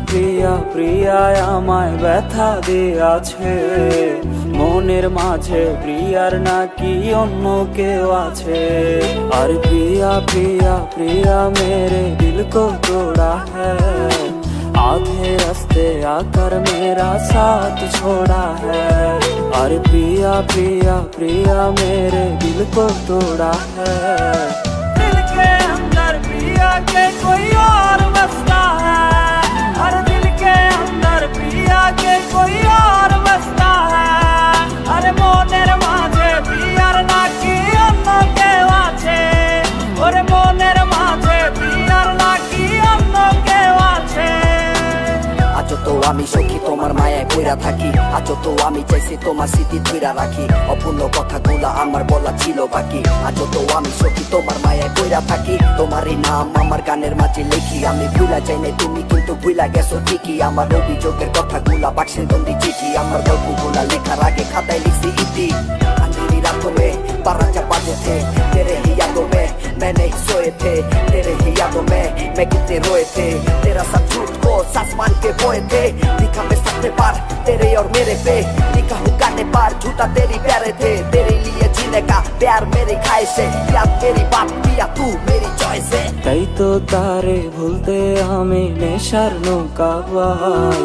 প্রিয়া প্রিয়া আমায় ব্যথা দিয়াছে, মনের মাঝে প্রিয়ার নাকি অন্য কেউ আছে। আর প্রিয়া প্রিয়া প্রিয়া मेरे दिल को तोड़ा है, आधे रास्ते आकर मेरा साथ छोड़ा है। और प्रिया प्रिया प्रिया मेरे दिल को तोड़ा है। दिल के अंदर प्रिया के कोई और बसता है, हर दिल के अंदर प्रिया के कोई और बसता है। अरे मोनेर माझे प्रियार नाकी অন্য কেউ আছে, ওরে মনের মাঝে প্রিয়ার নাকি অন্য কেউ আছে। আজ তো আমি সখী তোমার মায়ায় পইরা থাকি, আজ তো আমি চাইছি তোমার স্মৃতি ধইরা রাখি, অপূর্ণ কথাগুলা আমার বলা ছিল বাকি। আজ তো আমি সখী তোমার মায়ায় পইরা থাকি, তোমারই নাম আমার গানের মাঝে লিখি। আমি ভুলা যাই নাই তুমি কিন্তু ভুলা গেছো ঠিকই, আমার অভিযোগের কথাগুলা বাক্সের বন্দি চিঠি। আমার গল্পগুলা লেখার আগে খাতায় লিখছি ইতি। अंधेरी रातों में 12 बजे थे, तेरे ही यादों में मैं नहीं सोए थे, तेरे ही यादों में मैं कितने रोए थे। तेरा सब झूठ को सांस मान के बोए थे, लिखा मैं सबसे पार तेरे और मेरे पे, लिखा हूँ गाने पार झूठा तेरी प्यारे थे। तेरे लिए जीने का प्यार मेरी ख्वाहिश है, याद मेरी बात पिया तू मेरी चॉइस है। তাই তো তারে ভুলতে আমি নেশার নৌকা বাই,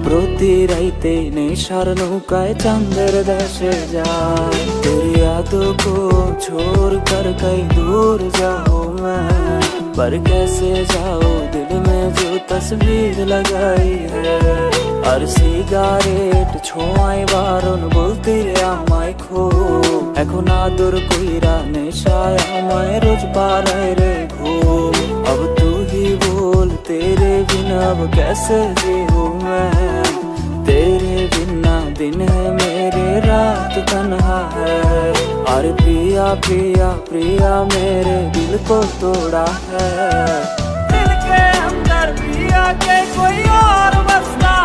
প্রতি রাইতে নেশার নৌকায় চাঁদের দেশে যায়। तेरी यादों को छोड़ कर कहीं दूर जाऊं मैं, पर कैसे जाऊं दिल में जो तस्वीर लगाई है। আর সিগারেট ছোঁয়ায় বারণ বলতে আমায় খো, এখন আদর কইরা নেশায় আমায় রোজ পারায় রে ঘুম। अब तू ही बोल तेरे बिना अब कैसे जीऊं मैं, तेरे बिना दिन है मेरे रात तन्हा है। और प्रिया प्रिया प्रिया मेरे दिल को तोड़ा है। दिल के अंदर प्रिया के कोई और बसता